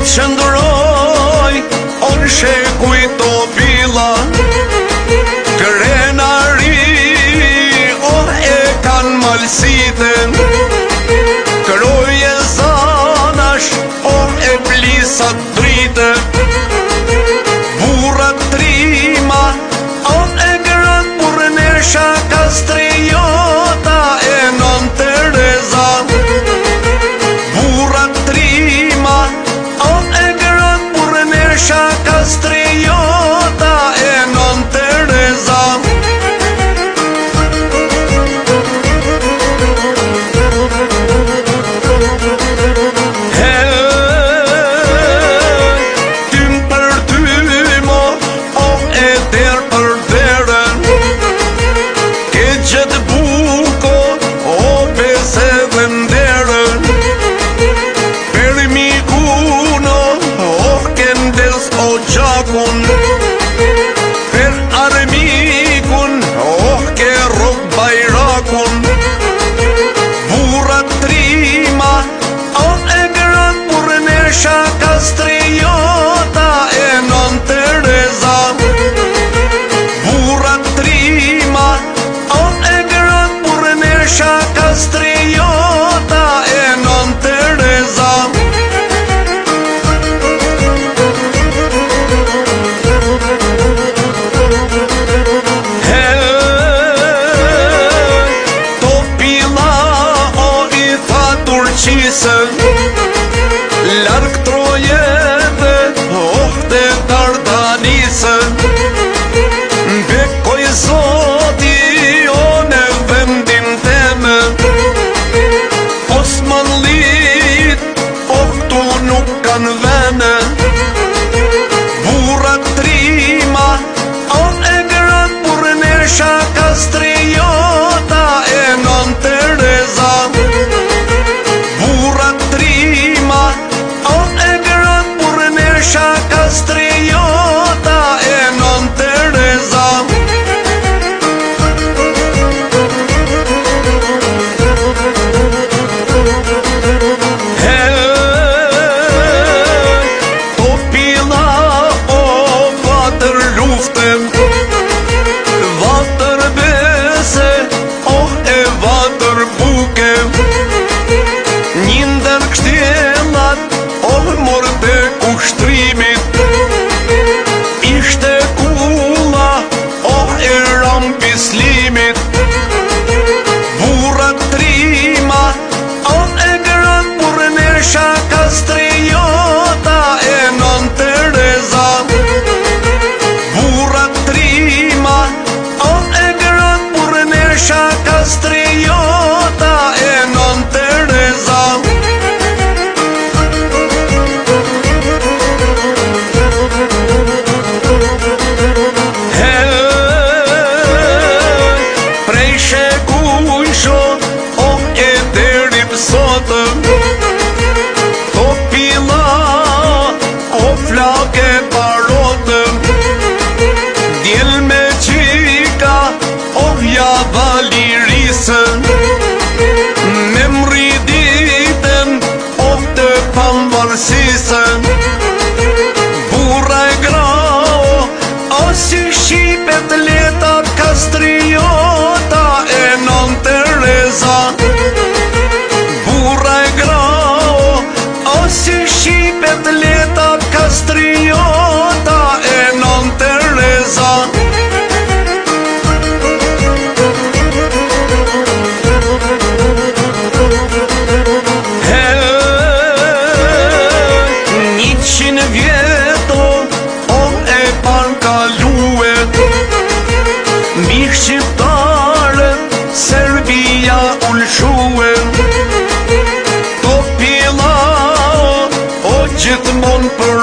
qëndroj, on shekuj to bila, krenari, e kan malsiten, këroje zanash, e blisat drite, burat trima, e grën burnesha kastriota, e non Tereza, burat trima, e grën burnesha kastriota, e non Tereza. Per armikun, ke rrug bajrakun, burat trima, e grën burnesha kastriota, e non Tereza, burat trima, e grën burnesha kastriota, e non Tereza. Larg trojeve, të Dardanisën, bekoj zoti o në vendin teme, Osmanlit, tu nuk kanë vene, burat trima, e grën burnesha kastriota, e non Tereza, burat trima, e grën burnesha kastriota, e non Tereza. To pila o vatër luftem, vatër bese, e vatër buke, njëndër kështjellat, morë të kushtrimit, ishte kulla, e ram pislimit, burat trima, e grën burnesha kastriota, e non Tereza, burat trima, e grën burnesha kastriota, e non Tereza. To pila, flake parotëm, djel me qika, ja valirisën, me mriditën, të pamvarsisën, burra e grao, si shqipet leta kastriota, e non Tereza, si shqipet leta kastriota, e non Tereza. Njëqin vjeto, e pan kaluet, mbi shqiptarët, Serbia ulshuet, gjithmon për